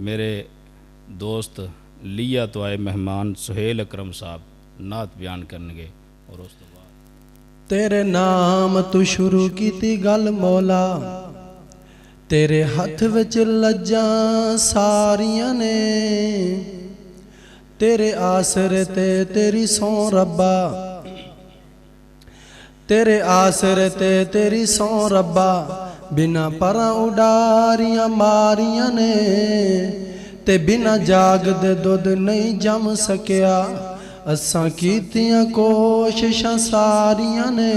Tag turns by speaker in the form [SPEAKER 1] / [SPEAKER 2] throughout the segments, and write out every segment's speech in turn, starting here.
[SPEAKER 1] मेरे दोस्त लिया तो आए मेहमान सुहेल अकरम साहब नात बयान करनगे और उस तो बाद
[SPEAKER 2] तेरे नाम तू शुरू कीती गल मौला, तेरे हथ विच लज्जां सारियां ने, तेरे आसरे ते तेरी सौ रब्बा, तेरे आसरे ते तेरी सौ रब्बा, बिना परां उडारियां मारियां ने, ते बिना जाग दे दुध नहीं जम सकिया, असां कीतियां कोशिशां सारियां ने,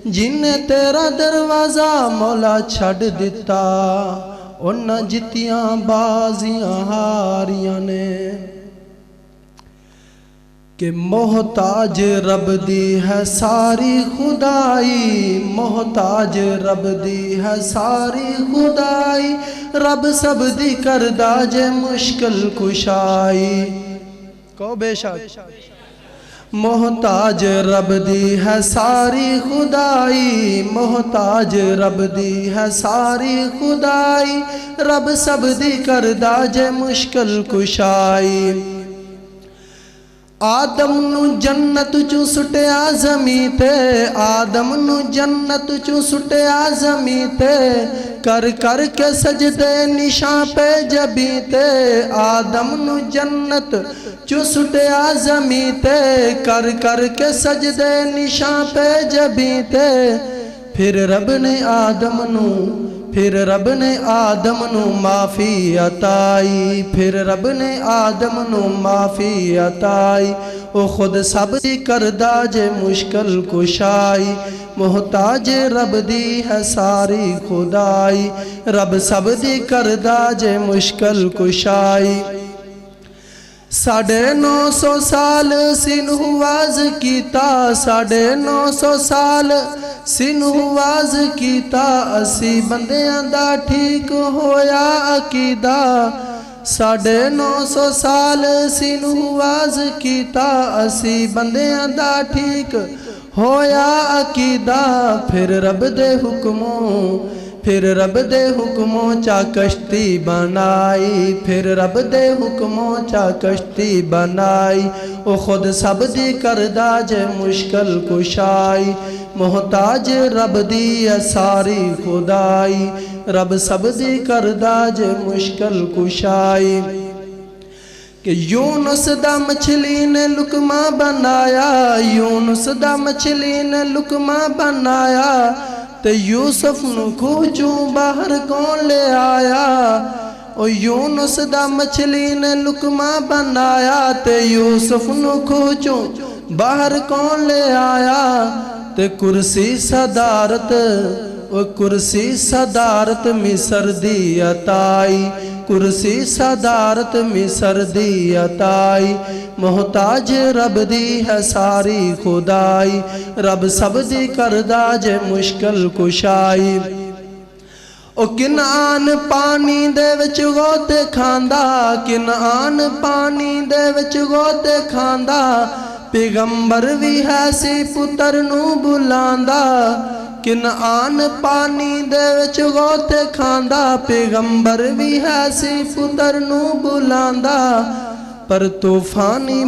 [SPEAKER 2] जिन्ने तेरा दरवाज़ा मौला छड़ दिता, उन्हां जित्तियां बाजियां हारियां ने। कि मोहताज रब दी है सारी खुदाई, मोहताज रब दी है सारी खुदाई, रब सब दी करदा जे मुश्किल कुशाई। कहो बेशक मोहताज रब दी है सारी खुदाई, मोहताज रब दी है सारी खुदाई, रब सब दी करदा जे मुश्किल कुशाई। आदम नू जन्नत चू सुटिया ज़मी ते, आदम नू जन्नत चू सुटिया ज़मी ते, कर कर के सजदे निशां पे जबी ते, आदम नू जन्नत चू सुटिया ज़मी ते, कर कर के सजदे निशां पे जबी ते, फिर रब ने आदम नू, फिर रब ने आदम नू माफ़ी अताई, फिर रब ने आदम नू माफ़ी अताई, ओ खुद सब दी करदा जे मुश्किल कुशाई, मोहताज रब दी है सारी खुदाई, रब सब दी करदा जे मुश्किल कुशाई। 950 साल सिन्हू वाज कीता, 950 साल सिन्हू वाज कीता, असी बंदियां दा ठीक होया अकीदा, 950 साल सिन्हू वाज कीता, असी बंदियां दा ठीक होया अकीदा, फिर रब दे हुक्मों, फिर रब दे हुक्मों चा कश्ती बनाई, फिर रब दे हुक्मों चा कश्ती बनाई, ओ खुद सब दी करदा जे मुश्किल कुशाई, मोहताज रब दी है सारी खुदाई, रब सब दी करदा जे मुश्किल कुशाई। कि यूनुस दा मछली ने लुकमा बनाया, यूनुस दा मछली ने लुकमा बनाया, ते यूसुफ नू खूह चों बाहर कौन ले आया, ओ यूनुस दा मछली ने लुकमा बनाया, ते यूसुफ नू खूह चों बाहर कौन ले आया, ते कुर्सी सदारत, ओ कुर्सी सदारत मिस्र दी अताई, कुर्सी सदारत मिस्र दी अताई, मोहताज रब दी है सारी खुदाई, रब सब दी करदा जे मुश्किल कुशाई। ओ किनान पानी दे विच गोते खांदा, किनान पानी दे विच गोते खांदा, पैगंबर भी है सी पुत्र नू बुलांदा, किनान पानी दे विच गोते खांदा, पैगंबर भी है सी पुत्र नू बुलांदा, पर तूफानी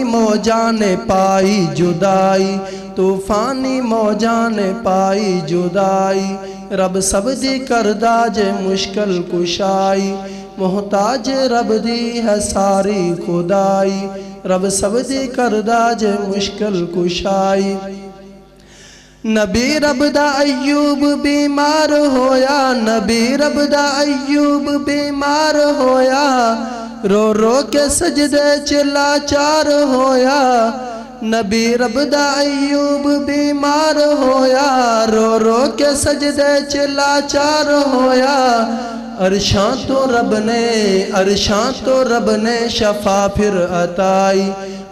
[SPEAKER 2] मौजां ने पाई जुदाई, तूफानी मौजां ने पाई जुदाई, रब सब दी करदा जे मुश्किल कुशाई, मोहताज रब दी है सारी खुदाई, रब सब दी करदा जे मुश्किल कुशाई। नबी रब दा अय्यूब बीमार होया, नबी रब दा अय्यूब बीमार होया, रो रो के सजदे च लाचार होया, नबी रब दा अय्यूब बीमार होया, रो रो के सजदे च लाचार होया, अरशां तो रब ने, अरशां तो रब ने शफा फिर अताई,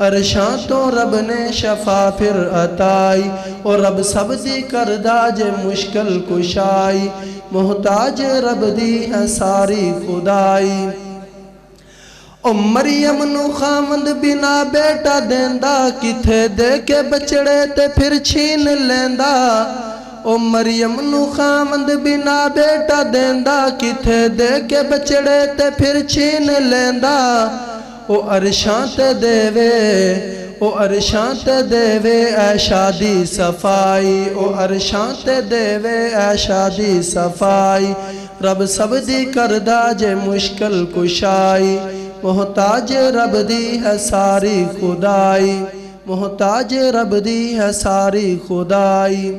[SPEAKER 2] अरशां तो रब ने शफा फिर अताई, और रब सब दी करदा जे मुश्किल कुशाई, मोहताज रब दी है सारी खुदाई। ओ मरियम नू खामद बिना बेटा देंदा, किथे दे के बचड़े ते फिर छीन लेंदा, ओ मरियम नू खामंद बिना बेटा देंदा किथे दे के बछड़े ते फिर छीन लेंदा ओ अरशां ते देवे ओ अरशां ते देवे ऐशा दी सफाई ओ अरशां ते देवे ऐशा दी सफाई रब सब दी करदा जे मुश्किल कुशाई मोहताज रब दी है सारी खुदाई मोहताज रब दी है सारी खुदाई।